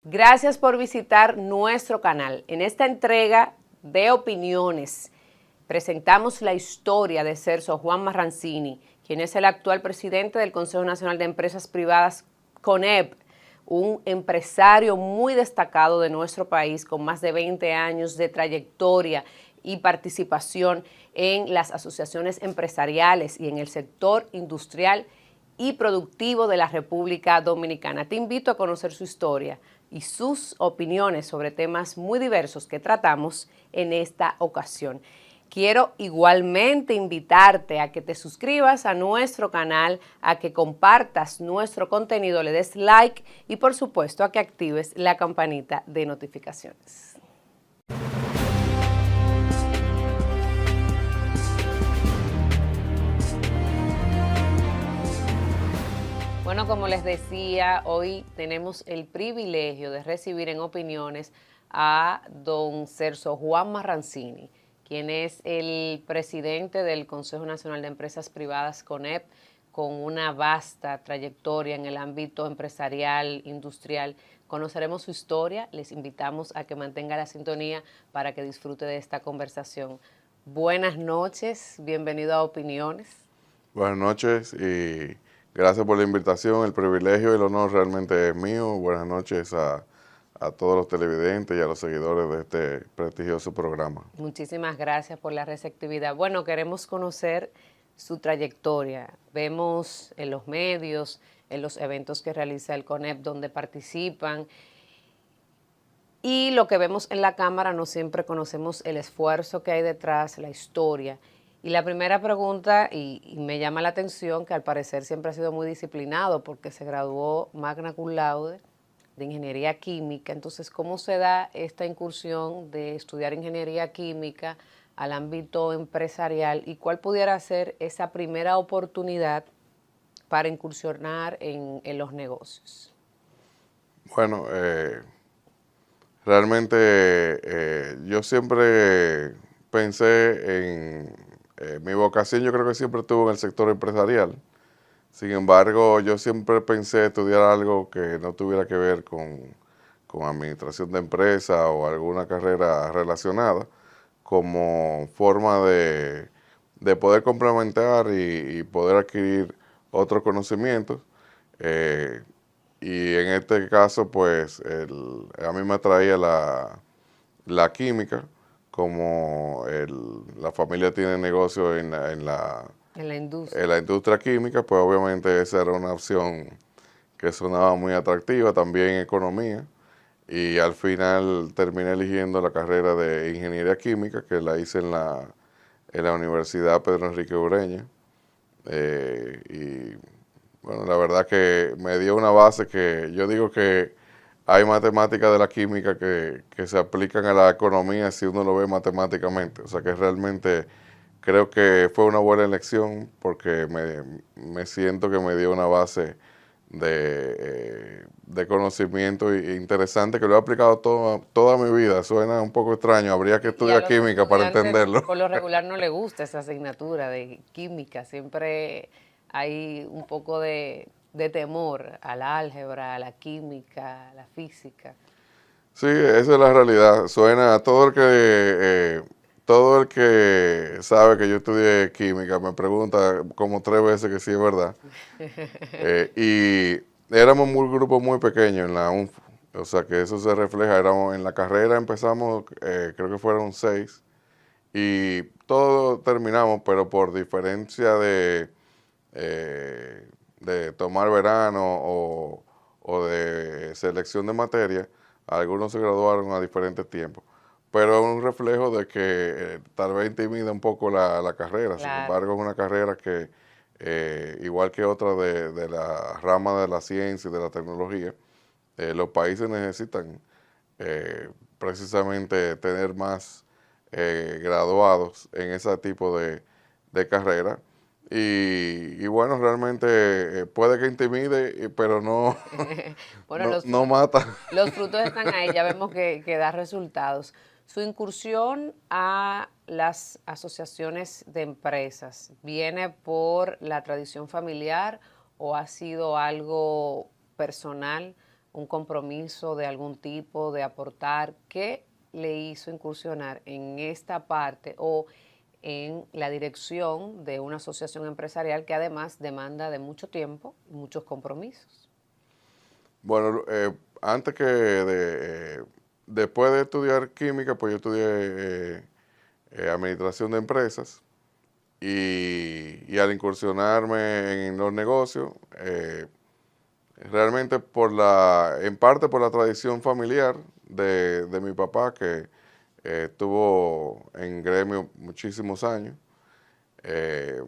Gracias por visitar nuestro canal. En esta entrega de opiniones presentamos la historia de Celso Juan Marrancini, quien es el actual presidente del Consejo Nacional de Empresas Privadas, CONEP, un empresario muy destacado de nuestro país con más de 20 años de trayectoria y participación en las asociaciones empresariales y en el sector industrial y productivo de la República Dominicana. Te invito a conocer su historia y sus opiniones sobre temas muy diversos que tratamos en esta ocasión. Quiero igualmente invitarte a que te suscribas a nuestro canal, a que compartas nuestro contenido, le des like y por supuesto a que actives la campanita de notificaciones. Bueno, como les decía, hoy tenemos el privilegio de recibir en opiniones a don Celso Juan Marrancini, quien es el presidente del Consejo Nacional de Empresas Privadas, CONEP, con una vasta trayectoria en el ámbito empresarial, industrial. Conoceremos su historia, les invitamos a que mantenga la sintonía para que disfrute de esta conversación. Buenas noches, bienvenido a Opiniones. Buenas noches y gracias por la invitación, el privilegio y el honor realmente es mío. Buenas noches a todos los televidentes y a los seguidores de este prestigioso programa. Muchísimas gracias por la receptividad. Bueno, queremos conocer su trayectoria. Vemos en los medios, en los eventos que realiza el CONEP donde participan, y lo que vemos en la cámara no siempre conocemos el esfuerzo que hay detrás, la historia. Y la primera pregunta, y me llama la atención, que al parecer siempre ha sido muy disciplinado porque se graduó magna cum laude de Ingeniería Química. Entonces, ¿cómo se da esta incursión de estudiar Ingeniería Química al ámbito empresarial y cuál pudiera ser esa primera oportunidad para incursionar en los negocios? Bueno, realmente yo siempre pensé en mi vocación, yo creo que siempre estuvo en el sector empresarial. Sin embargo, yo siempre pensé estudiar algo que no tuviera que ver con administración de empresa o alguna carrera relacionada, como forma de poder complementar y poder adquirir otros conocimientos. Eh, y en este caso, pues, a mí me atraía la química, como la familia tiene negocio en la industria química, pues obviamente esa era una opción que sonaba muy atractiva, también economía, y al final terminé eligiendo la carrera de ingeniería química, que la hice en la Universidad Pedro Enrique Ureña, y bueno, la verdad que me dio una base que yo digo que hay matemáticas de la química que se aplican a la economía si uno lo ve matemáticamente, o sea que realmente creo que fue una buena elección porque me siento que me dio una base de conocimiento interesante que lo he aplicado toda mi vida. Suena un poco extraño, habría que estudiar química para entenderlo. Por lo regular no le gusta esa asignatura de química, siempre hay un poco de temor al álgebra, a la química, a la física. Sí, esa es la realidad. Suena a todo el que sabe que yo estudié química me pregunta como 3 veces que sí es verdad. Y éramos un grupo muy pequeño en la UNFU, o sea que eso se refleja. Éramos en la carrera, empezamos, creo que fueron 6 y todos terminamos, pero por diferencia de tomar verano o de selección de materia, algunos se graduaron a diferentes tiempos. Pero es un reflejo de que tal vez intimida un poco la carrera. Claro. Sin embargo, es una carrera que, igual que otra de la rama de la ciencia y de la tecnología, los países necesitan precisamente tener más graduados en ese tipo de carrera. Y bueno, realmente puede que intimide, pero no, Bueno, no mata. los frutos están ahí, ya vemos que da resultados. Su incursión a las asociaciones de empresas, ¿viene por la tradición familiar o ha sido algo personal un compromiso de algún tipo de aportar. ¿Qué le hizo incursionar en esta parte o en la dirección de una asociación empresarial que además demanda de mucho tiempo y muchos compromisos? Bueno, antes después de estudiar química, pues yo estudié administración de empresas y al incursionarme en los negocios, realmente en parte por la tradición familiar de mi papá, que estuvo en gremio muchísimos años. Eh,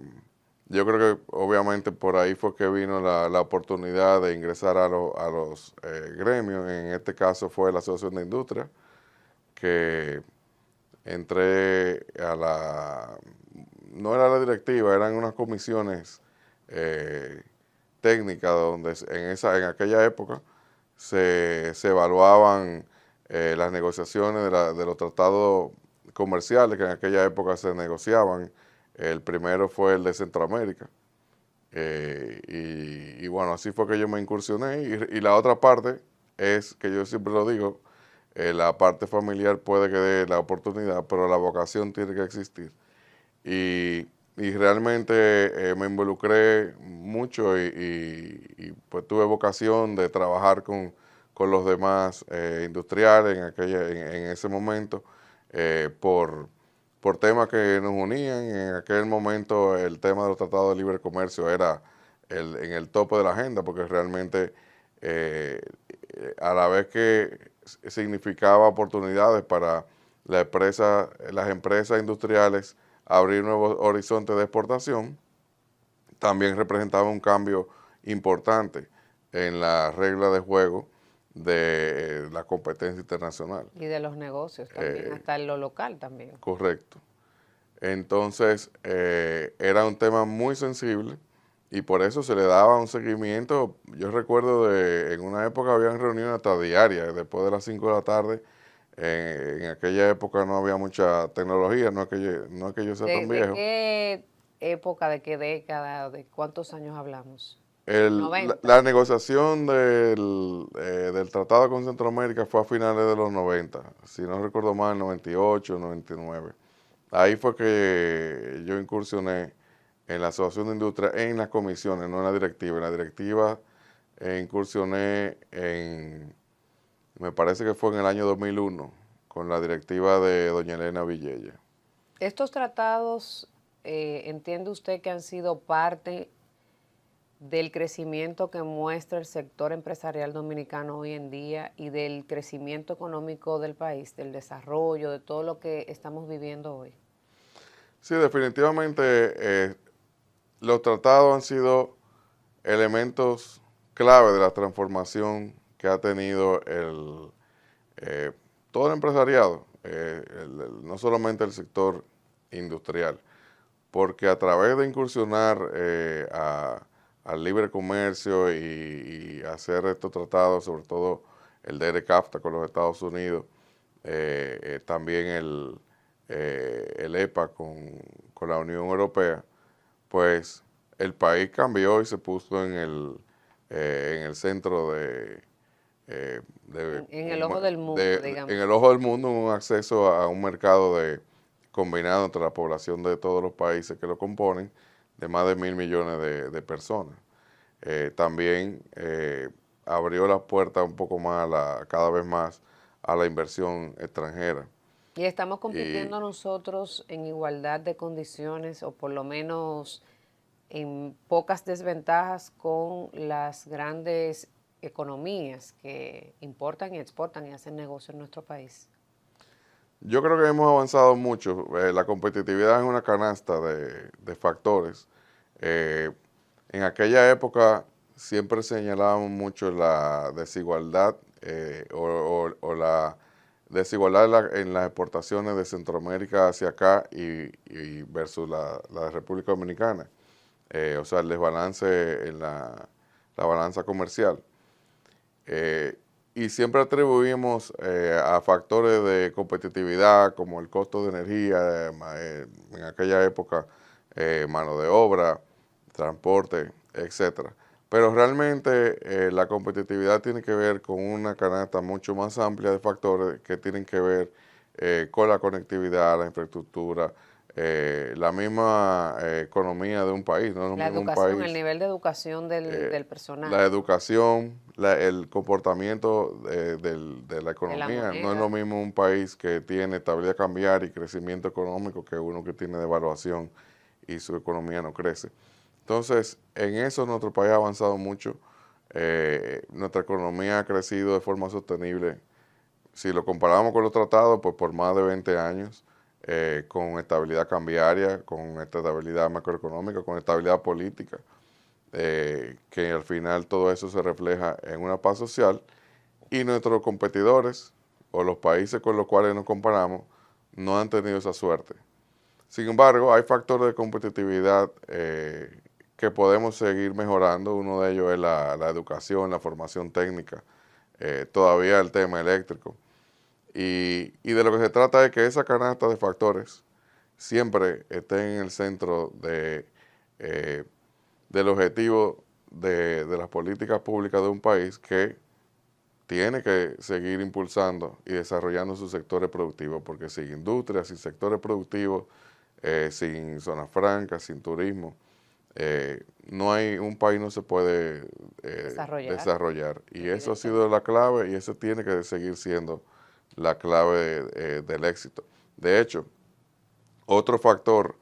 yo creo que obviamente por ahí fue que vino la oportunidad de ingresar a los gremios. En este caso fue la Asociación de Industria, que entré no era la directiva, eran unas comisiones eh, técnicas donde en aquella época se evaluaban las negociaciones de los tratados comerciales que en aquella época se negociaban. El primero fue el de Centroamérica. Y bueno, así fue que yo me incursioné. Y la otra parte es, que yo siempre lo digo, la parte familiar puede que dé la oportunidad, pero la vocación tiene que existir. Y realmente me involucré mucho pues tuve vocación de trabajar con los demás industriales en ese momento por temas que nos unían. En aquel momento el tema de los tratados de libre comercio era en el tope de la agenda, porque realmente eh, a la vez que significaba oportunidades para las empresas industriales abrir nuevos horizontes de exportación, también representaba un cambio importante en la regla de juego de la competencia internacional. Y de los negocios también, hasta en lo local también. Correcto. Entonces, era un tema muy sensible y por eso se le daba un seguimiento. Yo recuerdo en una época habían reuniones hasta diarias, después de las 5 de la tarde. En aquella época no había mucha tecnología, no es que yo sea tan De viejo. qué época, de qué década, de cuántos años hablamos? La, 90. la negociación del tratado con Centroamérica fue a finales de los 90, si no recuerdo mal, 98, 99. Ahí fue que yo incursioné en la Asociación de Industria, en las comisiones, no en la directiva. En la directiva incursioné me parece que fue en el año 2001, con la directiva de doña Elena Villella. Estos tratados, ¿entiende usted que han sido parte del crecimiento que muestra el sector empresarial dominicano hoy en día y del crecimiento económico del país, del desarrollo, de todo lo que estamos viviendo hoy? Sí, definitivamente los tratados han sido elementos clave de la transformación que ha tenido todo el empresariado, no solamente el sector industrial, porque a través de incursionar al libre comercio y hacer estos tratados, sobre todo el DERE-CAFTA con los Estados Unidos, también el EPA con la Unión Europea, pues el país cambió y se puso en el centro En el ojo del mundo, en digamos. el ojo del mundo, un acceso a un mercado combinado entre la población de todos los países que lo componen, de más de 1.000 millones de personas. También abrió las puertas un poco más, cada vez más, a la inversión extranjera. Y estamos Y compitiendo nosotros en igualdad de condiciones o por lo menos en pocas desventajas con las grandes economías que importan y exportan y hacen negocio en nuestro país. yo creo que hemos avanzado mucho. La competitividad es una canasta de factores. Eh, en aquella época siempre señalábamos mucho la desigualdad o la desigualdad en las exportaciones de Centroamérica hacia acá y versus la República Dominicana. O sea, el desbalance en la balanza comercial. Y siempre atribuimos a factores de competitividad como el costo de energía, en aquella época mano de obra, transporte, etcétera. Pero realmente la competitividad tiene que ver con una canasta mucho más amplia de factores que tienen que ver con la conectividad, la infraestructura, la misma economía de un país. No es lo La mismo un educación, el país, nivel de educación eh, del la personal, educación, el comportamiento de la de la economía. No es lo moneda. mismo un país que tiene estabilidad cambiaria y crecimiento económico que uno que tiene devaluación y su economía no crece. Entonces, en eso nuestro país ha avanzado mucho. Nuestra economía ha crecido de forma sostenible. Si lo comparamos con los tratados, pues por más de 20 años, con estabilidad cambiaria, con estabilidad macroeconómica, con estabilidad política, que al final todo eso se refleja en una paz social y nuestros competidores o los países con los cuales nos comparamos no han tenido esa suerte. Sin embargo, hay factores de competitividad que podemos seguir mejorando. Uno de ellos es la educación, la formación técnica, todavía el tema eléctrico. Y de lo que se trata es que esa canasta de factores siempre esté en el centro eh, del objetivo de las políticas públicas de un país que tiene que seguir impulsando y desarrollando sus sectores productivos, porque sin industria, sin sectores productivos, sin zonas francas, sin turismo, no hay, un país no se puede Desarrollar, desarrollar. Y eso ha sido evidentemente. la clave y eso tiene que seguir siendo la clave del éxito. De hecho, otro factor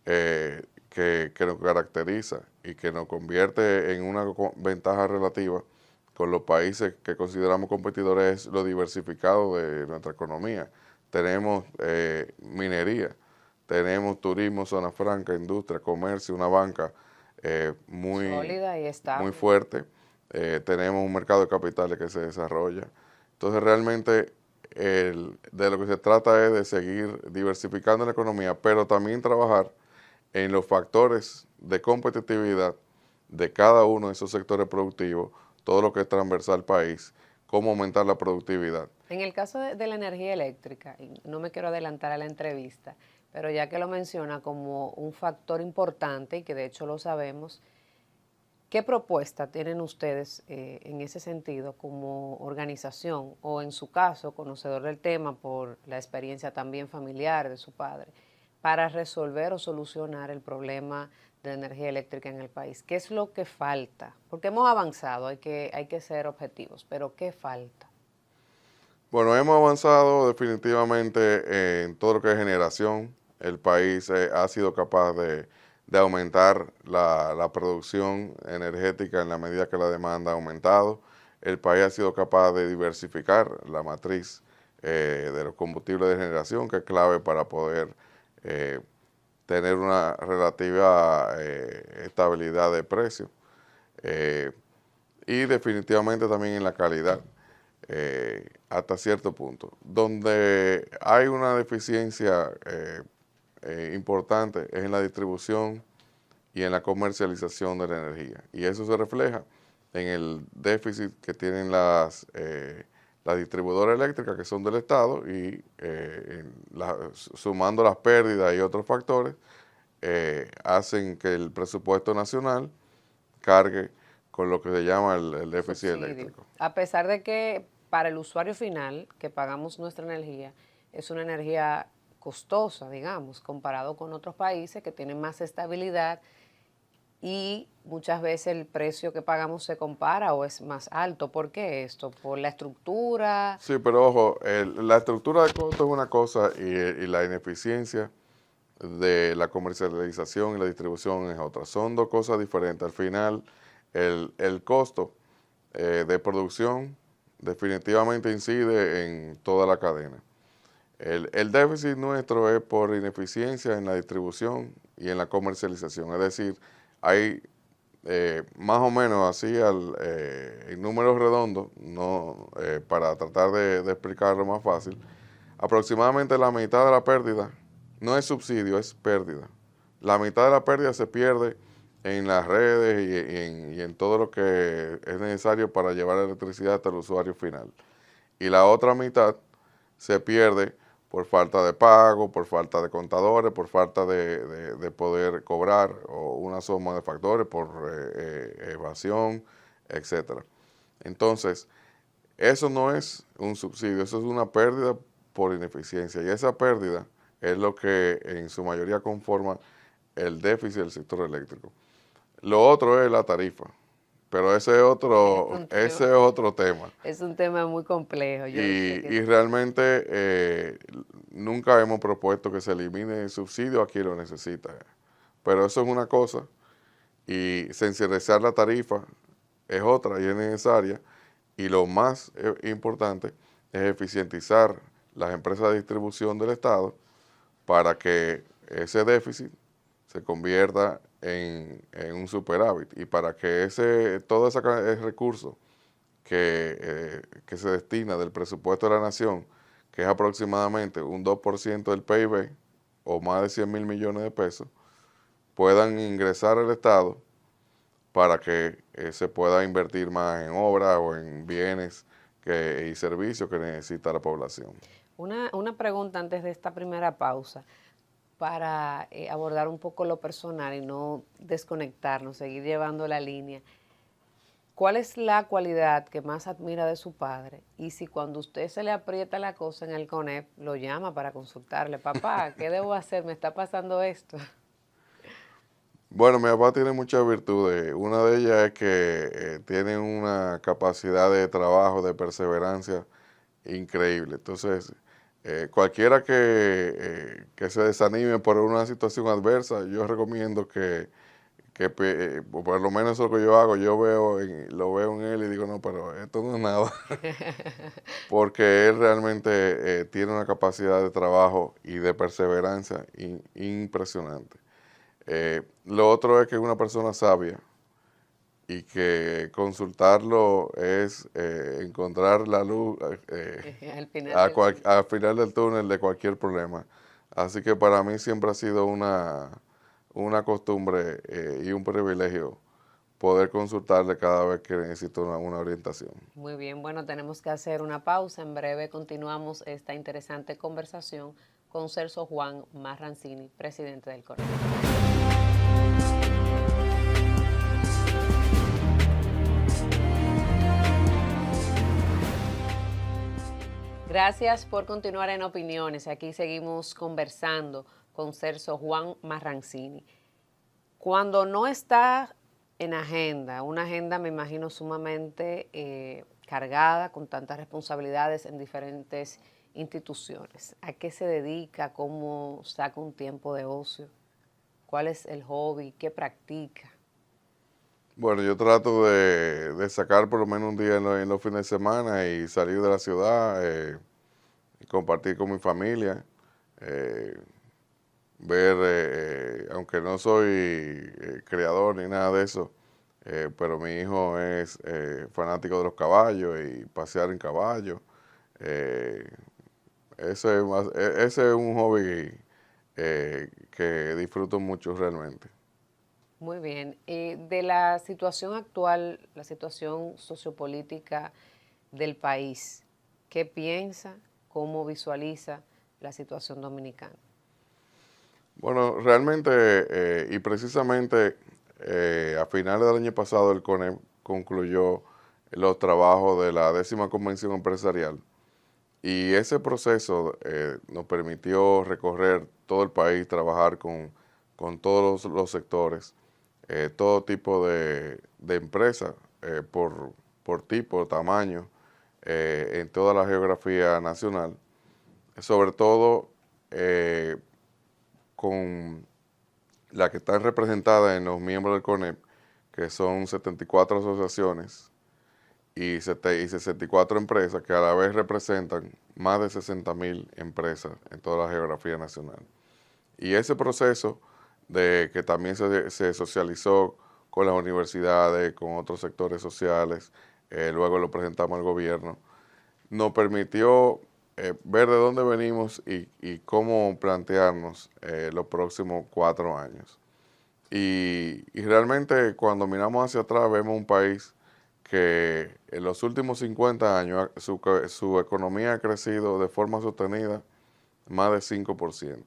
que nos caracteriza y que nos convierte en una ventaja relativa con los países que consideramos competidores es lo diversificado de nuestra economía. Tenemos minería, tenemos turismo, zona franca, industria, comercio, una banca muy, Sólida y muy estable. fuerte. Tenemos un mercado de capitales que se desarrolla. Entonces realmente de lo que se trata es de seguir diversificando la economía, pero también trabajar en los factores de competitividad de cada uno de esos sectores productivos, todo lo que es transversal al país, cómo aumentar la productividad. En el caso de la energía eléctrica, y no me quiero adelantar a la entrevista, pero ya que lo menciona como un factor importante y que de hecho lo sabemos, ¿qué propuesta tienen ustedes en ese sentido como organización o en su caso, conocedor del tema por la experiencia también familiar de su padre, para resolver o solucionar el problema de la energía eléctrica en el país? ¿Qué es lo que falta? Porque hemos avanzado, hay que ser objetivos, pero ¿qué falta? Bueno, hemos avanzado definitivamente en todo lo que es generación. El país ha sido capaz de aumentar la producción energética en la medida que la demanda ha aumentado. El país ha sido capaz de diversificar la matriz de los combustibles de generación, que es clave para poder eh, tener una relativa estabilidad de precio. Eh, y definitivamente también en la calidad, hasta cierto punto. Donde hay una deficiencia importante es en la distribución y en la comercialización de la energía. Y eso se refleja en el déficit que tienen las distribuidoras eléctricas que son del Estado y sumando las pérdidas y otros factores, hacen que el presupuesto nacional cargue con lo que se llama el déficit Subsidio. eléctrico. A pesar de que para el usuario final que pagamos nuestra energía es una energía costosa, digamos, comparado con otros países que tienen más estabilidad y muchas veces el precio que pagamos se compara o es más alto. ¿Por qué esto? ¿Por la estructura? Sí, pero ojo, la estructura de costo es una cosa y la ineficiencia de la comercialización y la distribución es otra. Son dos cosas diferentes. Al final, el costo de producción definitivamente incide en toda la cadena. El déficit nuestro es por ineficiencia en la distribución y en la comercialización. Es decir, hay más o menos así en números redondos, no, para tratar de explicarlo más fácil, aproximadamente la mitad de la pérdida no es subsidio, es pérdida. La mitad de la pérdida se pierde en las redes y en todo lo que es necesario para llevar la electricidad hasta el usuario final. Y la otra mitad se pierde por falta de pago, por falta de contadores, por falta de poder cobrar, o una suma de factores, por evasión, etcétera. Entonces, eso no es un subsidio, eso es una pérdida por ineficiencia, y esa pérdida es lo que en su mayoría conforma el déficit del sector eléctrico. Lo otro es la tarifa, pero ese es otro tema. Es un tema muy complejo. Yo sé Y realmente nunca hemos propuesto que se elimine el subsidio a quien lo necesita. Pero eso es una cosa, y sensibilizar la tarifa es otra y es necesaria. Y lo más importante es eficientizar las empresas de distribución del Estado para que ese déficit se convierta en un superávit, y para que todo ese recurso que se destina del presupuesto de la nación, que es aproximadamente un 2% del PIB, o más de 100.000 millones de pesos, puedan ingresar al Estado para que se pueda invertir más en obras o en bienes y servicios que necesita la población. Una pregunta antes de esta primera pausa, para abordar un poco lo personal y no desconectarnos, seguir llevando la línea. ¿Cuál es la cualidad que más admira de su padre? Y si cuando usted se le aprieta la cosa en el CONEP, lo llama para consultarle, papá, ¿qué debo hacer? ¿Me está pasando esto? Bueno, mi papá tiene muchas virtudes. Una de ellas es que tiene una capacidad de trabajo, de perseverancia increíble. Entonces, cualquiera que se desanime por una situación adversa, yo recomiendo que por lo menos eso es lo que yo hago. Yo lo veo en él y digo, no, pero esto no es nada. Porque él realmente tiene una capacidad de trabajo y de perseverancia impresionante. Lo otro es que es una persona sabia, y que consultarlo es encontrar la luz al final del túnel de cualquier problema. Así que para mí siempre ha sido una costumbre y un privilegio poder consultarle cada vez que necesito una orientación. Muy bien, bueno, tenemos que hacer una pausa. En breve continuamos esta interesante conversación con Celso Juan Marrancini, presidente del CONEP. Gracias por continuar en Opiniones. Aquí seguimos conversando con Celso Juan Marrancini. Cuando no está en agenda, una agenda me imagino sumamente cargada, con tantas responsabilidades en diferentes instituciones, ¿a qué se dedica? ¿Cómo saca un tiempo de ocio? ¿Cuál es el hobby? ¿Qué practica? Bueno, yo trato de sacar por lo menos un día en los fines de semana y salir de la ciudad, y compartir con mi familia, eh, ver, aunque no soy creador ni nada de eso, pero mi hijo es fanático de los caballos y pasear en caballo. Eh, ese es un hobby que disfruto mucho realmente. Muy bien. De la situación actual, la situación sociopolítica del país, ¿qué piensa? ¿Cómo visualiza la situación dominicana? Bueno, realmente y precisamente a finales del año pasado el CONEP concluyó los trabajos de la 10ª Convención Empresarial, y ese proceso nos permitió recorrer todo el país, trabajar con todos los sectores, todo tipo de empresas, por tipo, tamaño, en toda la geografía nacional, sobre todo con las que están representadas en los miembros del CONEP, que son 74 asociaciones y 64 empresas, que a la vez representan más de 60.000 empresas en toda la geografía nacional. Y ese proceso de que también se socializó con las universidades, con otros sectores sociales, luego lo presentamos al gobierno, nos permitió ver de dónde venimos y cómo plantearnos los próximos 4 años. Y realmente cuando miramos hacia atrás vemos un país que en los últimos 50 años su economía ha crecido de forma sostenida más de 5%,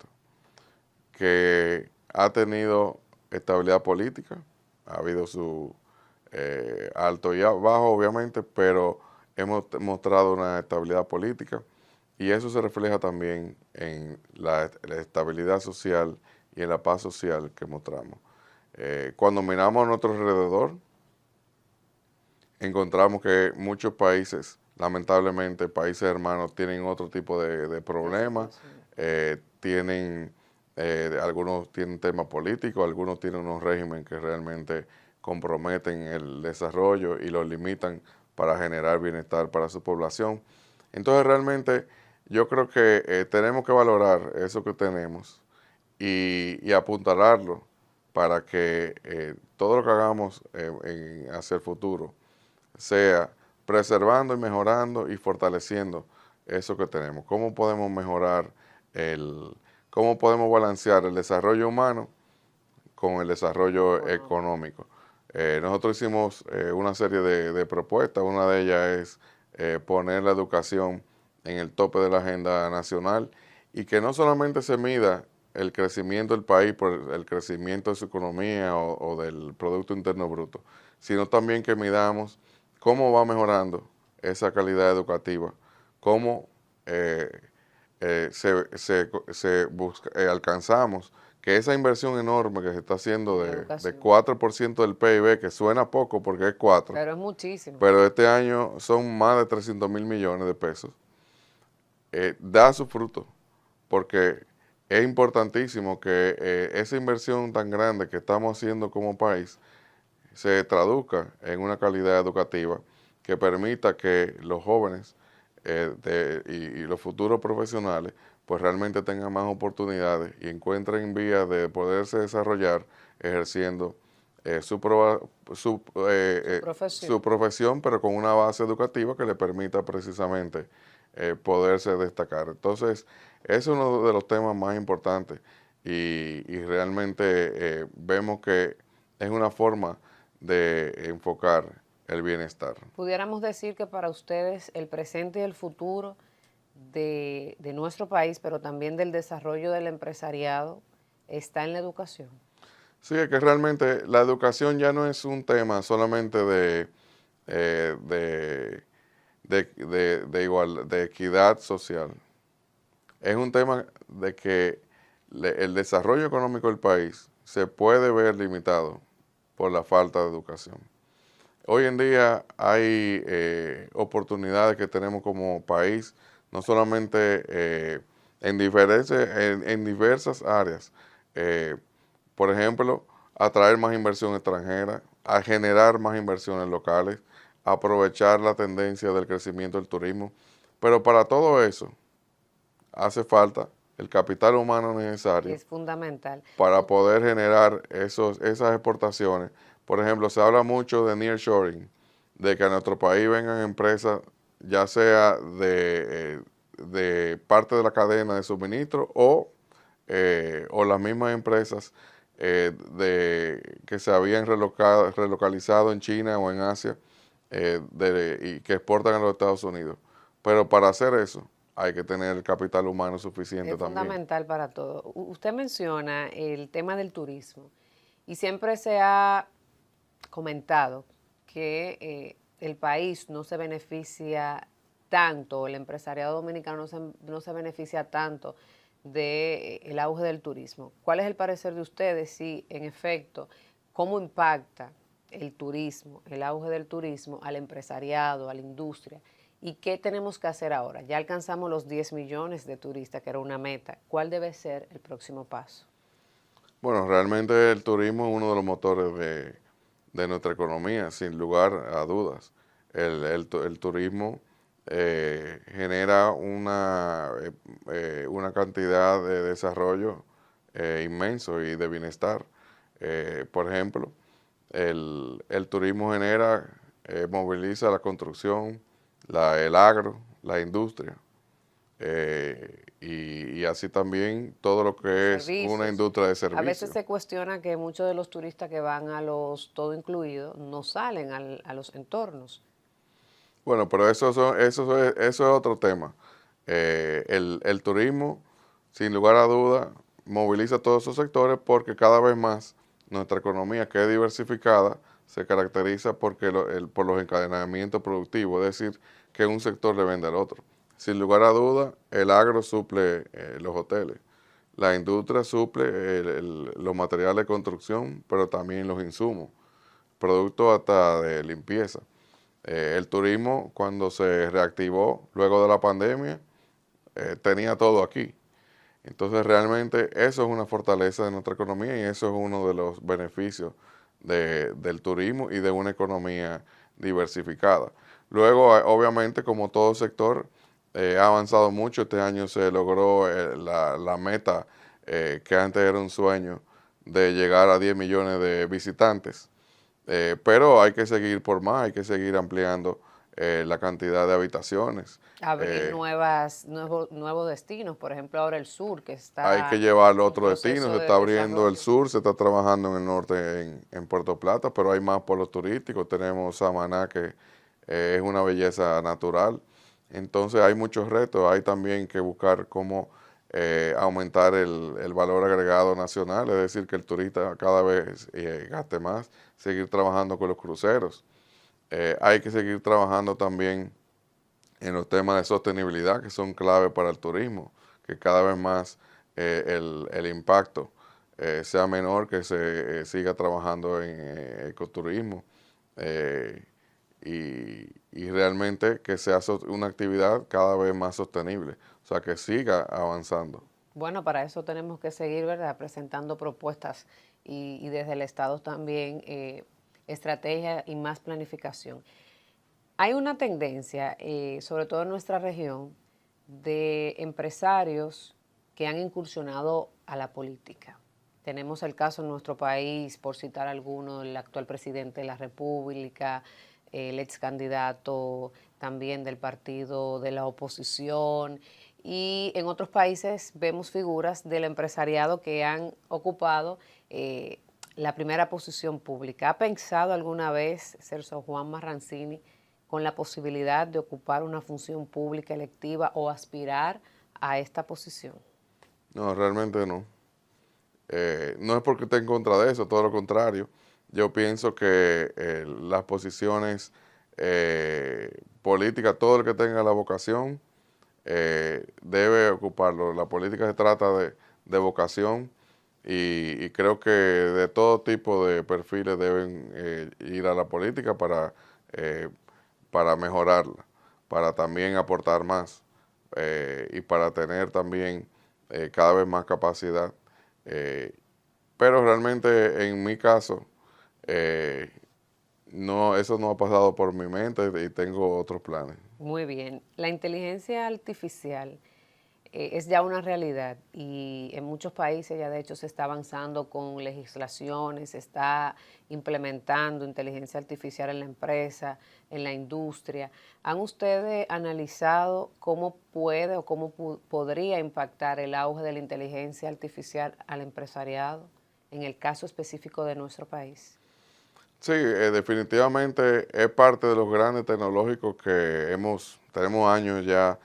que ha tenido estabilidad política, ha habido su alto y bajo obviamente, pero hemos mostrado una estabilidad política y eso se refleja también en la estabilidad social y en la paz social que mostramos. Cuando miramos a nuestro alrededor, encontramos que muchos países, lamentablemente países hermanos, tienen otro tipo de problemas, algunos tienen temas políticos, algunos tienen unos regímenes que realmente comprometen el desarrollo y lo limitan para generar bienestar para su población. Entonces realmente yo creo que tenemos que valorar eso que tenemos y apuntalarlo para que todo lo que hagamos hacia el futuro sea preservando y mejorando y fortaleciendo eso que tenemos. ¿Cómo podemos mejorar cómo podemos balancear el desarrollo humano con el desarrollo económico? Nosotros hicimos una serie de propuestas, una de ellas es poner la educación en el tope de la agenda nacional y que no solamente se mida el crecimiento del país por el crecimiento de su economía o del Producto Interno Bruto, sino también que midamos cómo va mejorando esa calidad educativa, cómo alcanzamos que esa inversión enorme que se está haciendo de 4% del PIB, que suena poco porque es 4, pero es muchísimo. Pero este año son más de 300,000 millones de pesos, da su fruto, porque es importantísimo que esa inversión tan grande que estamos haciendo como país se traduzca en una calidad educativa que permita que los jóvenes y los futuros profesionales pues realmente tengan más oportunidades y encuentren vías de poderse desarrollar ejerciendo su profesión, pero con una base educativa que le permita precisamente poderse destacar. Entonces, es uno de los temas más importantes y realmente vemos que es una forma de enfocar el bienestar. Pudiéramos decir que para ustedes el presente y el futuro de nuestro país, pero también del desarrollo del empresariado, está en la educación. Sí, es que realmente la educación ya no es un tema solamente de equidad social. Es un tema de que el desarrollo económico del país se puede ver limitado por la falta de educación. Hoy en día hay oportunidades que tenemos como país, no solamente en diversas áreas. Por ejemplo, atraer más inversión extranjera, a generar más inversiones locales, aprovechar la tendencia del crecimiento del turismo. Pero para todo eso hace falta el capital humano necesario. Es fundamental. Para poder generar esas exportaciones. Por ejemplo, se habla mucho de nearshoring, de que a nuestro país vengan empresas, ya sea de parte de la cadena de suministro o las mismas empresas que se habían relocalizado en China o en Asia y que exportan a los Estados Unidos. Pero para hacer eso hay que tener el capital humano suficiente también. Es fundamental para todo. Usted menciona el tema del turismo y siempre se ha comentado que el país no se beneficia tanto, el empresariado dominicano no se beneficia tanto del auge del turismo. ¿Cuál es el parecer de ustedes si, en efecto, cómo impacta el turismo, el auge del turismo al empresariado, a la industria? ¿Y qué tenemos que hacer ahora? Ya alcanzamos los 10 millones de turistas, que era una meta. ¿Cuál debe ser el próximo paso? Bueno, realmente el turismo es uno de los motores de nuestra economía, sin lugar a dudas. El turismo genera una cantidad de desarrollo inmenso y de bienestar. Por ejemplo, el turismo moviliza la construcción, el agro, la industria, y así también todo lo que es una industria de servicios. A veces se cuestiona que muchos de los turistas que van a los todo incluido no salen a los entornos. Bueno, pero eso es otro tema. El turismo sin lugar a duda, moviliza todos esos sectores porque cada vez más nuestra economía, que es diversificada, se caracteriza por los encadenamientos productivos, es decir, que un sector le vende al otro. Sin lugar a duda, el agro suple los hoteles, la industria suple los materiales de construcción, pero también los insumos, productos hasta de limpieza. El turismo, cuando se reactivó luego de la pandemia, tenía todo aquí. Entonces realmente eso es una fortaleza de nuestra economía y eso es uno de los beneficios del turismo y de una economía diversificada. Luego, obviamente, como todo sector, ha avanzado mucho. Este año se logró la meta que antes era un sueño de llegar a 10 millones de visitantes. Pero hay que seguir por más, hay que seguir ampliando la cantidad de habitaciones. Abrir nuevos destinos, por ejemplo, ahora el sur, que Hay que está llevarlo a en otro destino, proceso se de está abriendo el desarrollo. sur, se está trabajando en el norte, en Puerto Plata, pero hay más pueblos turísticos, tenemos Samaná, que es una belleza natural. Entonces hay muchos retos, hay también que buscar cómo aumentar el valor agregado nacional, es decir, que el turista cada vez gaste más, seguir trabajando con los cruceros. Hay que seguir trabajando también en los temas de sostenibilidad que son clave para el turismo, que cada vez más el impacto sea menor, que se siga trabajando en ecoturismo eh, y realmente que sea una actividad cada vez más sostenible, o sea, que siga avanzando. Bueno, para eso tenemos que seguir, ¿verdad?, presentando propuestas y desde el Estado también estrategia y más planificación. Hay una tendencia, sobre todo en nuestra región, de empresarios que han incursionado a la política. Tenemos el caso en nuestro país, por citar alguno, el actual presidente de la República, el ex candidato también del partido de la oposición, y en otros países vemos figuras del empresariado que han ocupado la primera posición pública. ¿Ha pensado alguna vez Celso Juan Marrancini con la posibilidad de ocupar una función pública electiva o aspirar a esta posición? No, realmente no. No es porque esté en contra de eso, todo lo contrario. Yo pienso que las posiciones políticas, todo el que tenga la vocación, debe ocuparlo. La política se trata de vocación y creo que de todo tipo de perfiles deben ir a la política eh, para mejorarla, para también aportar más y para tener también cada vez más capacidad. Eh, pero realmente en mi caso, eh, no, eso no ha pasado por mi mente y tengo otros planes. Muy bien. La inteligencia artificial es ya una realidad y en muchos países ya de hecho se está avanzando con legislaciones, se está implementando inteligencia artificial en la empresa, en la industria. ¿Han ustedes analizado cómo puede o cómo podría impactar el auge de la inteligencia artificial al empresariado en el caso específico de nuestro país? Sí, definitivamente es parte de los grandes tecnológicos que tenemos años ya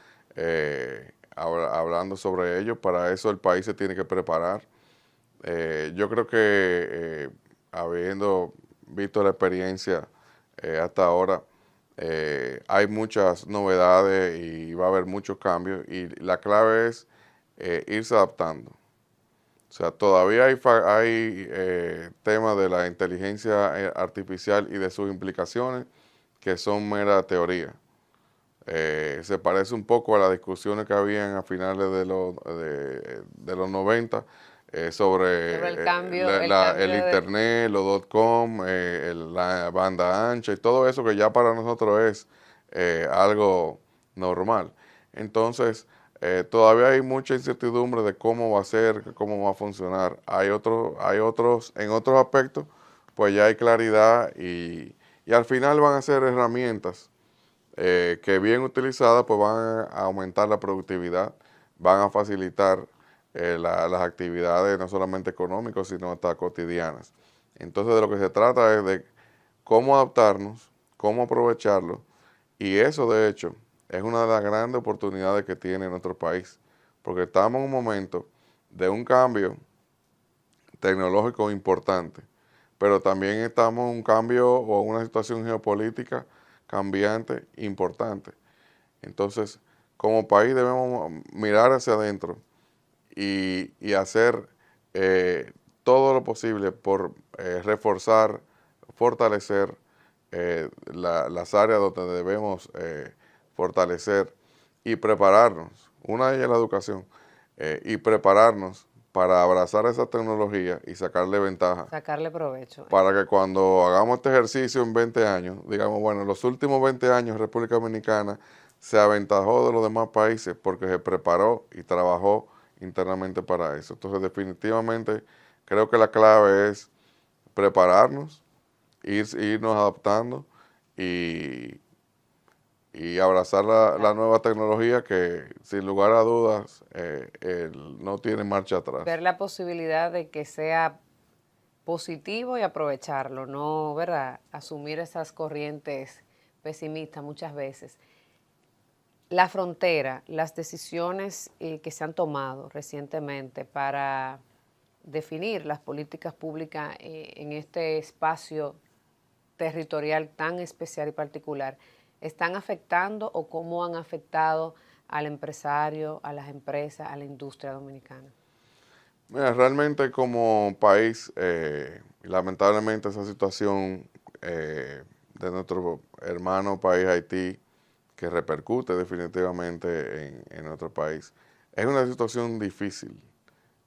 hablando sobre ello. Para eso el país se tiene que preparar. Yo creo que habiendo visto la experiencia hasta ahora, hay muchas novedades y va a haber muchos cambios y la clave es irse adaptando. O sea, todavía hay temas de la inteligencia artificial y de sus implicaciones que son mera teoría. Se parece un poco a las discusiones que habían a finales de los 90 Sobre el sobre cambio, el internet, los .com, la banda ancha y todo eso que ya para nosotros es algo normal. Entonces, todavía hay mucha incertidumbre de cómo va a ser, cómo va a funcionar. En otros aspectos, pues ya hay claridad y al final van a ser herramientas que bien utilizadas pues van a aumentar la productividad, van a facilitar las actividades no solamente económicas, sino hasta cotidianas. Entonces de lo que se trata es de cómo adaptarnos, cómo aprovecharlo y eso de hecho es una de las grandes oportunidades que tiene nuestro país, porque estamos en un momento de un cambio tecnológico importante, pero también estamos en un cambio o una situación geopolítica cambiante importante. Entonces, como país debemos mirar hacia adentro y hacer todo lo posible por reforzar, fortalecer las áreas donde debemos fortalecer y prepararnos. Una de ellas es la educación, y prepararnos para abrazar esa tecnología y sacarle ventaja. Sacarle provecho. Para que cuando hagamos este ejercicio en 20 años, digamos, bueno, en los últimos 20 años República Dominicana se aventajó de los demás países porque se preparó y trabajó internamente para eso. Entonces, definitivamente, creo que la clave es prepararnos, irnos adaptando y abrazar la nueva tecnología que, sin lugar a dudas, no tiene marcha atrás. Ver la posibilidad de que sea positivo y aprovecharlo, no, ¿verdad? Asumir esas corrientes pesimistas muchas veces. La frontera, las decisiones que se han tomado recientemente para definir las políticas públicas en este espacio territorial tan especial y particular, ¿están afectando o cómo han afectado al empresario, a las empresas, a la industria dominicana? Mira, realmente como país, lamentablemente esa situación de nuestro hermano país Haití, que repercute definitivamente en nuestro país, es una situación difícil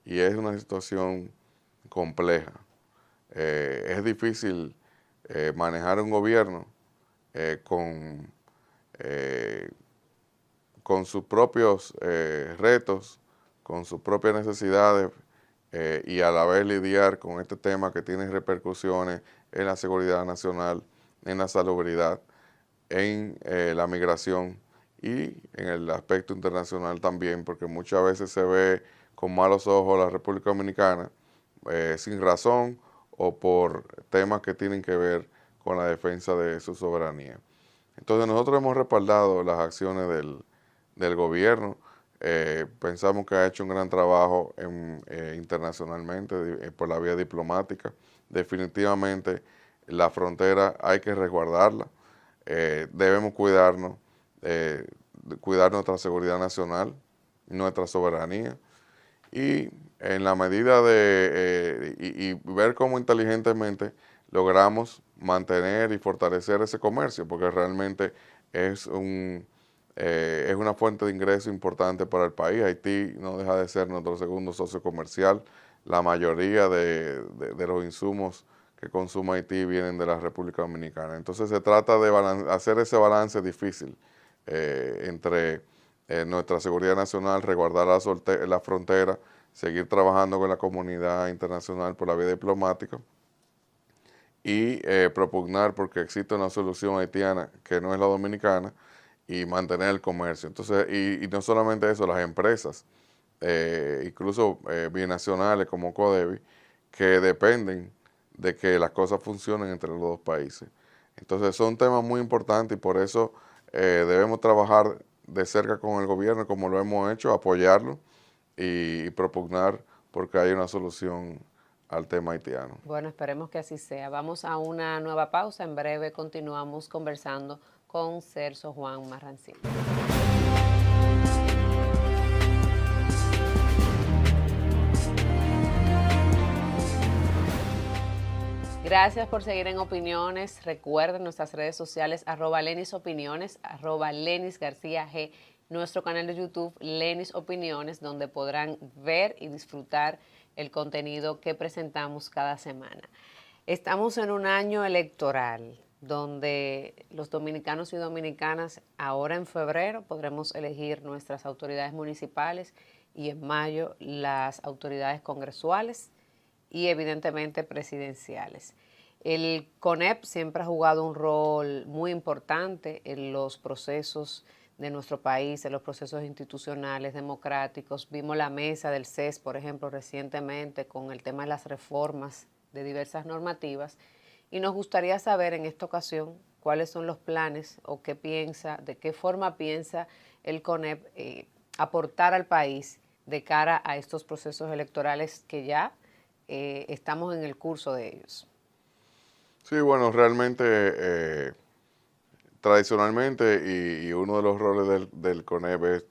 y es una situación compleja. Es difícil manejar un gobierno eh, con, eh, con sus propios retos, con sus propias necesidades, y a la vez lidiar con este tema que tiene repercusiones en la seguridad nacional, en la salubridad, en la migración y en el aspecto internacional también, porque muchas veces se ve con malos ojos la República Dominicana sin razón o por temas que tienen que ver con la defensa de su soberanía. Entonces nosotros hemos respaldado las acciones del gobierno. Pensamos que ha hecho un gran trabajo internacionalmente por la vía diplomática. Definitivamente la frontera hay que resguardarla. Debemos cuidarnos, cuidar nuestra seguridad nacional, nuestra soberanía y en la medida de y ver cómo inteligentemente logramos mantener y fortalecer ese comercio, porque realmente es es una fuente de ingreso importante para el país. Haití no deja de ser nuestro segundo socio comercial. La mayoría de los insumos que consume Haití vienen de la República Dominicana. Entonces se trata de hacer ese balance difícil entre nuestra seguridad nacional, resguardar la frontera, seguir trabajando con la comunidad internacional por la vía diplomática y propugnar porque existe una solución haitiana que no es la dominicana y mantener el comercio. Entonces, y no solamente eso, las empresas, incluso binacionales como Codevi, que dependen de que las cosas funcionen entre los dos países. Entonces son temas muy importantes y por eso debemos trabajar de cerca con el gobierno como lo hemos hecho, apoyarlo y propugnar porque hay una solución al tema haitiano. Bueno, esperemos que así sea. Vamos a una nueva pausa. En breve continuamos conversando con Celso Juan Marrancini. Gracias por seguir en Opiniones. Recuerden nuestras redes sociales, @LenisOpiniones, @LenisGarcía G, nuestro canal de YouTube, Lenis Opiniones, donde podrán ver y disfrutar el contenido que presentamos cada semana. Estamos en un año electoral donde los dominicanos y dominicanas ahora en febrero podremos elegir nuestras autoridades municipales y en mayo las autoridades congresuales y evidentemente presidenciales. El CONEP siempre ha jugado un rol muy importante en los procesos de nuestro país, en los procesos institucionales, democráticos. Vimos la mesa del CES, por ejemplo, recientemente con el tema de las reformas de diversas normativas y nos gustaría saber en esta ocasión cuáles son los planes o qué piensa, de qué forma piensa el CONEP aportar al país de cara a estos procesos electorales que ya estamos en el curso de ellos? Sí, bueno, realmente tradicionalmente y uno de los roles del CONEP es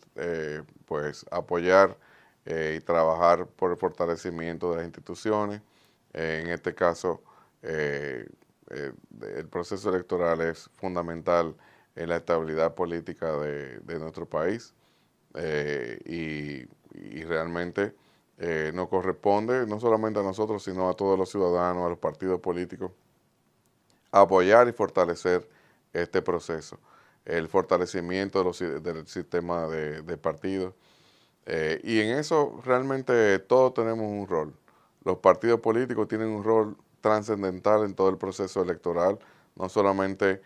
pues apoyar y trabajar por el fortalecimiento de las instituciones. En este caso, el proceso electoral es fundamental en la estabilidad política de nuestro país y realmente nos corresponde no solamente a nosotros, sino a todos los ciudadanos, a los partidos políticos, apoyar y fortalecer este proceso, el fortalecimiento del sistema de partidos. Y en eso realmente todos tenemos un rol. Los partidos políticos tienen un rol trascendental en todo el proceso electoral, no solamente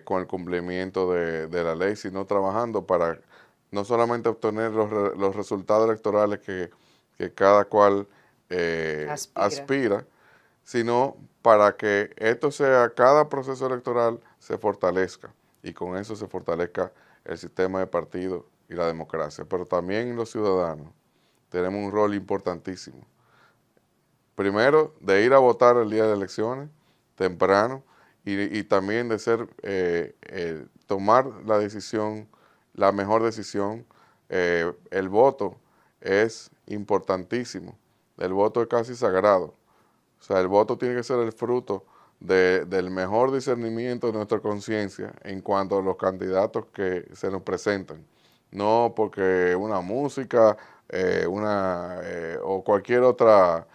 con el cumplimiento de la ley, sino trabajando para no solamente obtener los resultados electorales que cada cual aspira, sino para que esto sea, cada proceso electoral se fortalezca y con eso se fortalezca el sistema de partidos y la democracia. Pero también los ciudadanos tenemos un rol importantísimo. Primero, de ir a votar el día de elecciones, temprano, y también de tomar la decisión, la mejor decisión. El voto es importantísimo, el voto es casi sagrado. O sea, el voto tiene que ser el fruto del mejor discernimiento de nuestra conciencia en cuanto a los candidatos que se nos presentan. No porque una música o cualquier otra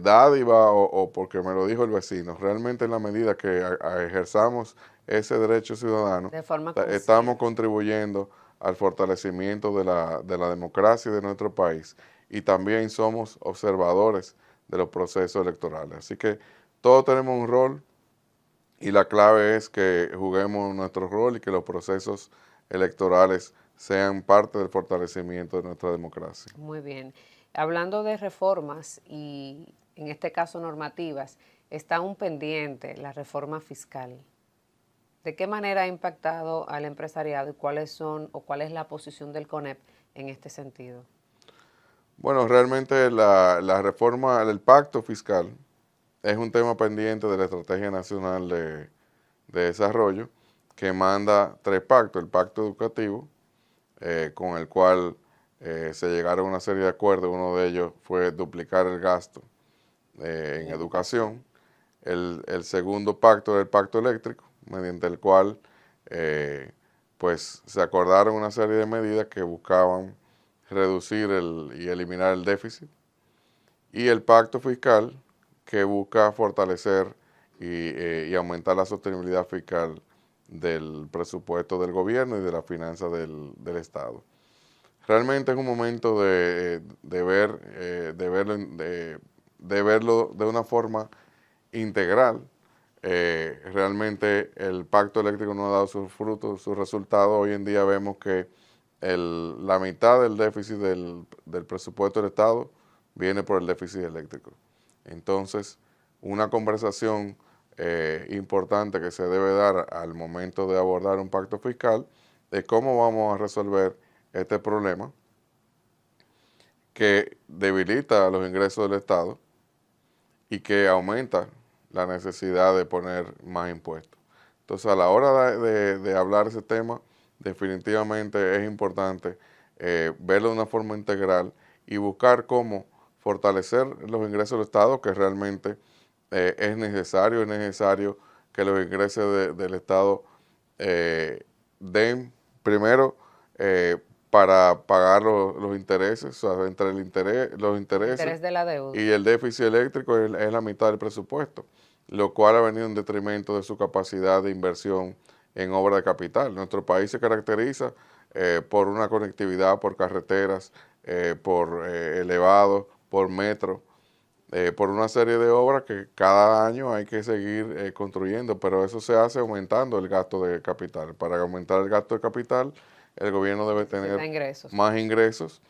dádiva o porque me lo dijo el vecino. Realmente en la medida que ejerzamos ese derecho ciudadano, De forma estamos consciente. contribuyendo al fortalecimiento de la democracia de nuestro país y también somos observadores de los procesos electorales. Así que todos tenemos un rol y la clave es que juguemos nuestro rol y que los procesos electorales sean parte del fortalecimiento de nuestra democracia. Muy bien. Hablando de reformas y en este caso normativas, está un pendiente la reforma fiscal. ¿De qué manera ha impactado al empresariado y cuáles son o cuál es la posición del CONEP en este sentido? Bueno, realmente la reforma del pacto fiscal es un tema pendiente de la Estrategia Nacional de Desarrollo que manda 3 pactos. El pacto educativo, con el cual se llegaron a una serie de acuerdos. Uno de ellos fue duplicar el gasto en educación. El segundo pacto era el pacto eléctrico, mediante el cual pues se acordaron una serie de medidas que buscaban reducir y eliminar el déficit. Y el pacto fiscal, que busca fortalecer y aumentar la sostenibilidad fiscal del presupuesto del gobierno y de las finanzas del Estado. Realmente es un momento de verlo de una forma integral. Realmente el pacto eléctrico no ha dado sus frutos, sus resultados. Hoy en día vemos que la mitad del déficit del presupuesto del Estado viene por el déficit eléctrico. Entonces, una conversación importante que se debe dar al momento de abordar un pacto fiscal es cómo vamos a resolver este problema que debilita los ingresos del Estado y que aumenta la necesidad de poner más impuestos. Entonces, a la hora de hablar ese tema, definitivamente es importante verlo de una forma integral y buscar cómo fortalecer los ingresos del Estado, que realmente es necesario que los ingresos del Estado den primero para pagar los intereses, o sea, entre los El intereses interés de la deuda. y el déficit eléctrico es la mitad del presupuesto, lo cual ha venido en detrimento de su capacidad de inversión en obra de capital. Nuestro país se caracteriza por una conectividad por carreteras, por elevados, por metro, por una serie de obras que cada año hay que seguir construyendo, pero eso se hace aumentando el gasto de capital. Para aumentar el gasto de capital, el gobierno debe tener Ingresos. más ingresos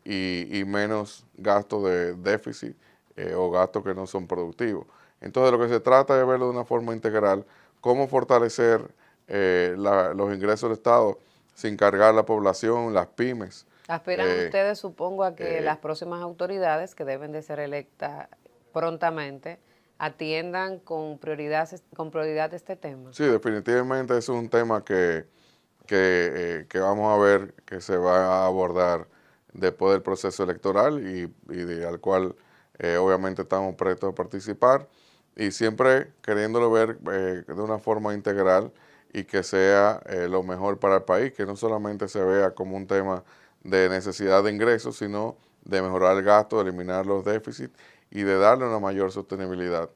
y menos gasto de déficit o gastos que no son productivos. Entonces, lo que se trata es de verlo de una forma integral, cómo fortalecer los ingresos del Estado sin cargar la población, las pymes, Aspiran ustedes, supongo, a que eh, las próximas autoridades, que deben de ser electas prontamente, atiendan con prioridad este tema. sí, definitivamente es un tema que vamos a ver que se va a abordar después del proceso electoral al cual obviamente estamos prestos a participar y siempre queriéndolo ver de una forma integral y que sea lo mejor para el país, que no solamente se vea como un tema de necesidad de ingresos, sino de mejorar el gasto, de eliminar los déficits y de darle una mayor sostenibilidad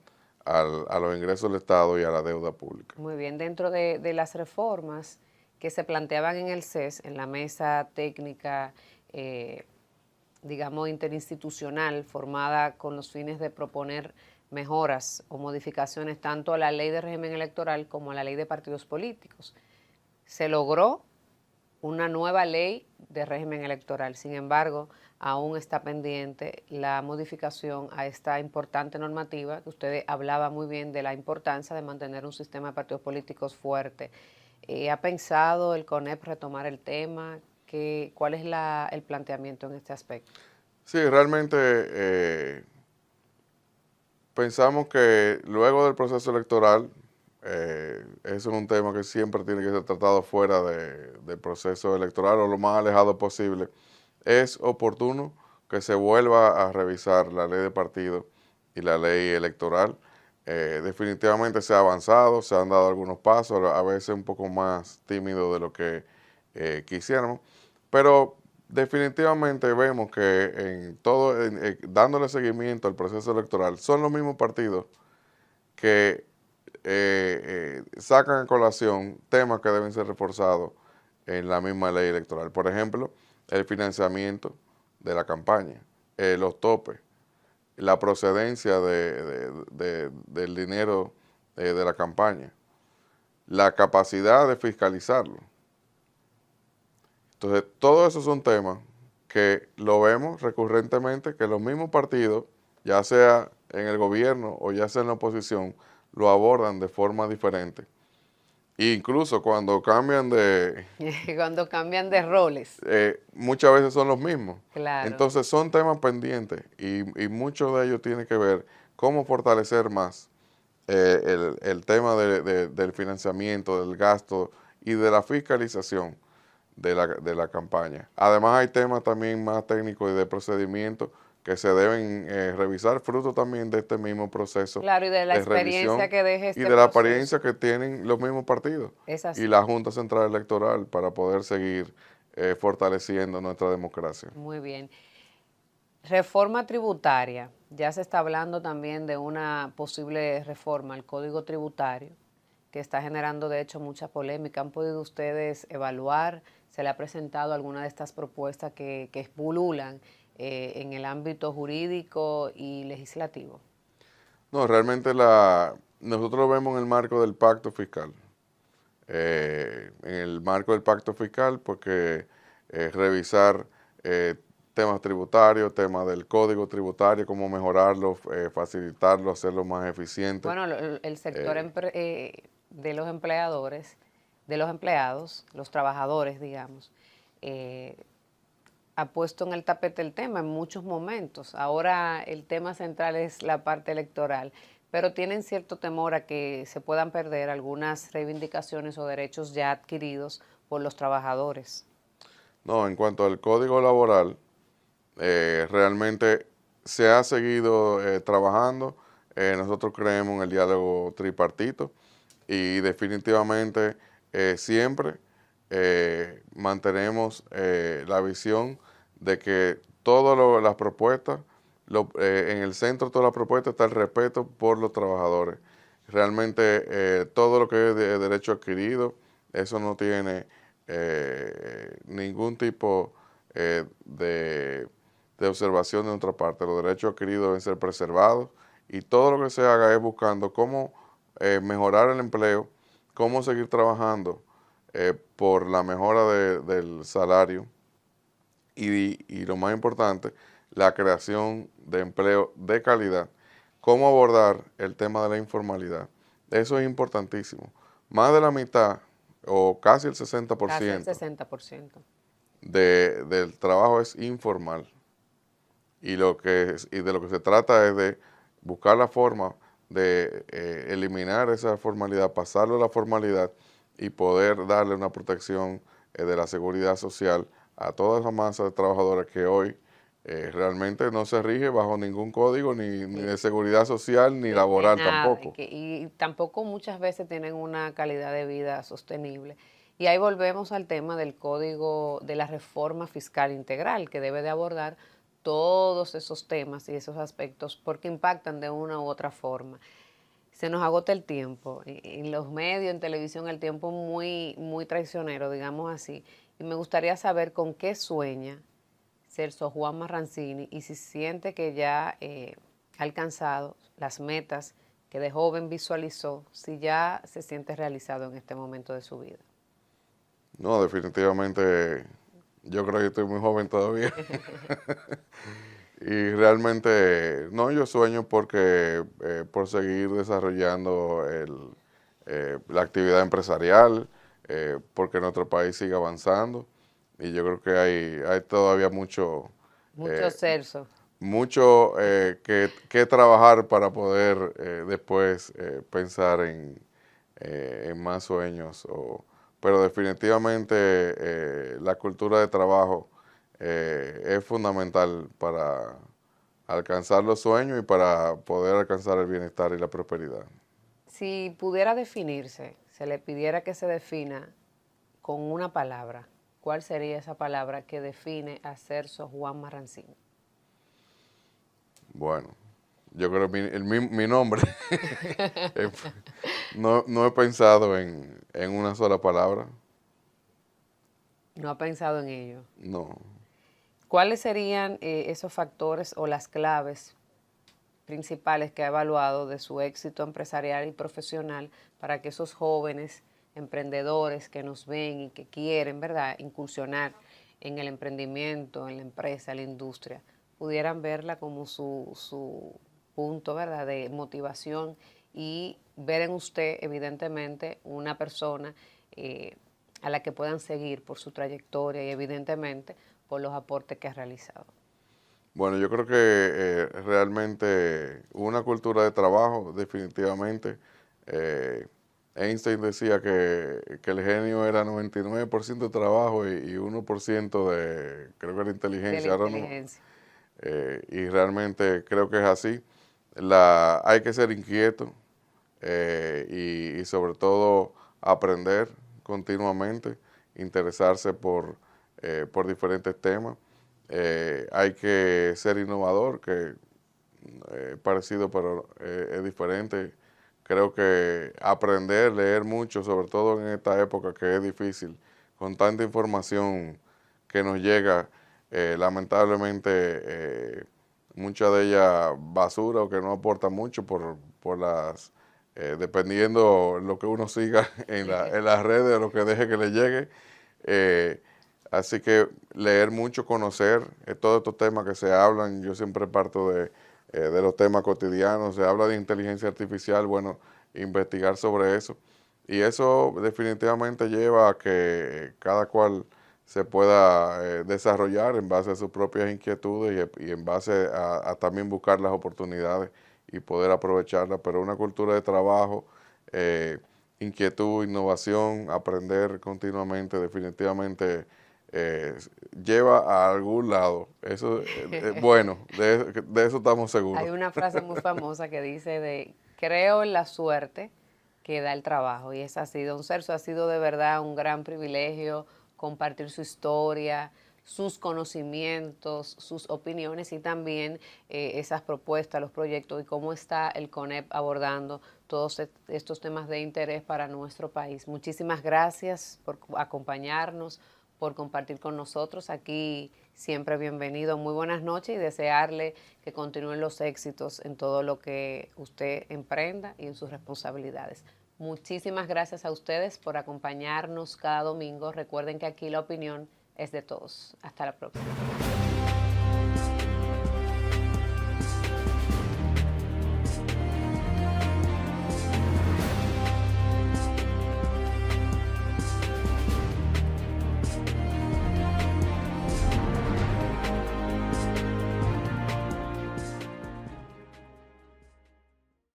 a los ingresos del Estado y a la deuda pública. Muy bien, dentro de las reformas que se planteaban en el CES, en la mesa técnica, digamos, interinstitucional, formada con los fines de proponer mejoras o modificaciones tanto a la ley de régimen electoral como a la ley de partidos políticos. Se logró una nueva ley de régimen electoral. Sin embargo, aún está pendiente la modificación a esta importante normativa, que usted hablaba muy bien de la importancia de mantener un sistema de partidos políticos fuerte. ¿Ha pensado el CONEP retomar el tema? ¿Cuál es el planteamiento en este aspecto? Sí, realmente pensamos que luego del proceso electoral, eso es un tema que siempre tiene que ser tratado fuera del proceso electoral o lo más alejado posible. Es oportuno que se vuelva a revisar la ley de partido y la ley electoral. Definitivamente se ha avanzado, se han dado algunos pasos, a veces un poco más tímido de lo que quisiéramos, pero definitivamente vemos que dándole seguimiento al proceso electoral, son los mismos partidos que sacan a colación temas que deben ser reforzados en la misma ley electoral. Por ejemplo, el financiamiento de la campaña, los topes, la procedencia del dinero de la campaña, la capacidad de fiscalizarlo. Entonces, todos esos son temas que lo vemos recurrentemente, que los mismos partidos, ya sea en el gobierno o ya sea en la oposición, lo abordan de forma diferente. E incluso cuando cambian Cuando cambian de roles. muchas veces son los mismos. Claro. Entonces son temas pendientes y muchos de ellos tienen que ver cómo fortalecer más el tema del financiamiento, del gasto y de la fiscalización de la campaña. Además hay temas también más técnicos y de procedimiento que se deben revisar, fruto también de este mismo proceso Claro, y de la de experiencia revisión que deje y este de la proceso. apariencia que tienen los mismos partidos Es y así. la Junta Central Electoral para poder seguir fortaleciendo nuestra democracia. Muy bien. Reforma tributaria. Ya se está hablando también de una posible reforma al Código Tributario, que está generando de hecho mucha polémica. ¿Han podido ustedes evaluar? ¿Se le ha presentado alguna de estas propuestas que pululan en el ámbito jurídico y legislativo? No, realmente nosotros lo vemos en el marco del pacto fiscal. En el marco del pacto fiscal, porque revisar temas tributarios, temas del código tributario, cómo mejorarlo, facilitarlo, hacerlo más eficiente. Bueno, el sector Eh, de los empleadores, de los empleados, los trabajadores, digamos, ha puesto en el tapete el tema en muchos momentos. Ahora el tema central es la parte electoral, pero tienen cierto temor a que se puedan perder algunas reivindicaciones o derechos ya adquiridos por los trabajadores. no, en cuanto al código laboral, realmente se ha seguido trabajando. Nosotros creemos en el diálogo tripartito y definitivamente siempre mantenemos la visión de que todas las propuestas, en el centro de todas las propuestas está el respeto por los trabajadores. Realmente todo lo que es de derecho adquirido, eso no tiene ningún tipo de observación de nuestra parte. Los derechos adquiridos deben ser preservados y todo lo que se haga es buscando cómo mejorar el empleo, cómo seguir trabajando por la mejora del salario y lo más importante, la creación de empleo de calidad, cómo abordar el tema de la informalidad. Eso es importantísimo. Más de la mitad o casi el Casi el 60% 60%. del trabajo es informal. Y de lo que se trata es de buscar la forma de eliminar esa formalidad, pasarlo a la formalidad y poder darle una protección de la seguridad social a toda esa masa de trabajadores que hoy realmente no se rige bajo ningún código, ni de seguridad social, ni De laboral nada, tampoco. y tampoco muchas veces tienen una calidad de vida sostenible. Y ahí volvemos al tema del código de la reforma fiscal integral, que debe de abordar todos esos temas y esos aspectos porque impactan de una u otra forma. Se nos agota el tiempo. En los medios, en televisión, el tiempo muy, muy traicionero, digamos así. Y me gustaría saber con qué sueña Celso Juan Marrancini y si siente que ya ha alcanzado las metas que de joven visualizó, si ya se siente realizado en este momento de su vida. No, definitivamente yo creo que estoy muy joven todavía. Y realmente, no, yo sueño porque por seguir desarrollando la actividad empresarial, porque nuestro país sigue avanzando y yo creo que hay todavía Mucho eh, Celso. que trabajar para poder después pensar en más sueños. Pero definitivamente la cultura de trabajo es fundamental para alcanzar los sueños y para poder alcanzar el bienestar y la prosperidad. Si pudiera definirse, se le pidiera que se defina con una palabra, ¿cuál sería esa palabra que define a Celso Juan Marrancini? Bueno, yo creo que mi nombre, eh, no he pensado en una sola palabra, No ha pensado en ello. no. ¿Cuáles serían esos factores o las claves principales que ha evaluado de su éxito empresarial y profesional para que esos jóvenes emprendedores que nos ven y que quieren, ¿verdad?, incursionar en el emprendimiento, en la empresa, en la industria, pudieran verla como su punto, ¿verdad?, de motivación y ver en usted, evidentemente, una persona eh, a la que puedan seguir por su trayectoria y, evidentemente, por los aportes que ha realizado. Bueno, yo creo que realmente una cultura de trabajo, definitivamente. Eh, Einstein decía que el genio era 99% de trabajo y 1% de, creo que era De la inteligencia. Ahora no, inteligencia. y realmente creo que es así. Hay que ser inquieto y sobre todo aprender continuamente, interesarse por diferentes temas. Hay que ser innovador, que parecido pero es diferente. Creo que aprender, leer mucho, sobre todo en esta época que es difícil, con tanta información que nos llega, lamentablemente mucha de ella basura o que no aporta mucho dependiendo lo que uno siga en las redes o lo que deje que le llegue. Eh, Así que leer mucho, conocer todos estos temas que se hablan, yo siempre parto de los temas cotidianos, se habla de inteligencia artificial, bueno, investigar sobre eso. Y eso definitivamente lleva a que cada cual se pueda desarrollar en base a sus propias inquietudes y en base a también buscar las oportunidades y poder aprovecharlas, pero una cultura de trabajo, inquietud, innovación, aprender continuamente, definitivamente lleva a algún lado. Eso, bueno, de eso estamos seguros. Hay una frase muy famosa que dice de creo en la suerte que da el trabajo y es así. Don Celso, ha sido de verdad un gran privilegio compartir su historia, sus conocimientos, sus opiniones y también esas propuestas, los proyectos y cómo está el CONEP abordando todos estos temas de interés para nuestro país. Muchísimas gracias por acompañarnos, por compartir con nosotros. Aquí siempre bienvenido. Muy buenas noches y desearle que continúen los éxitos en todo lo que usted emprenda y en sus responsabilidades. Muchísimas gracias a ustedes por acompañarnos cada domingo. Recuerden que aquí la opinión es de todos. Hasta la próxima.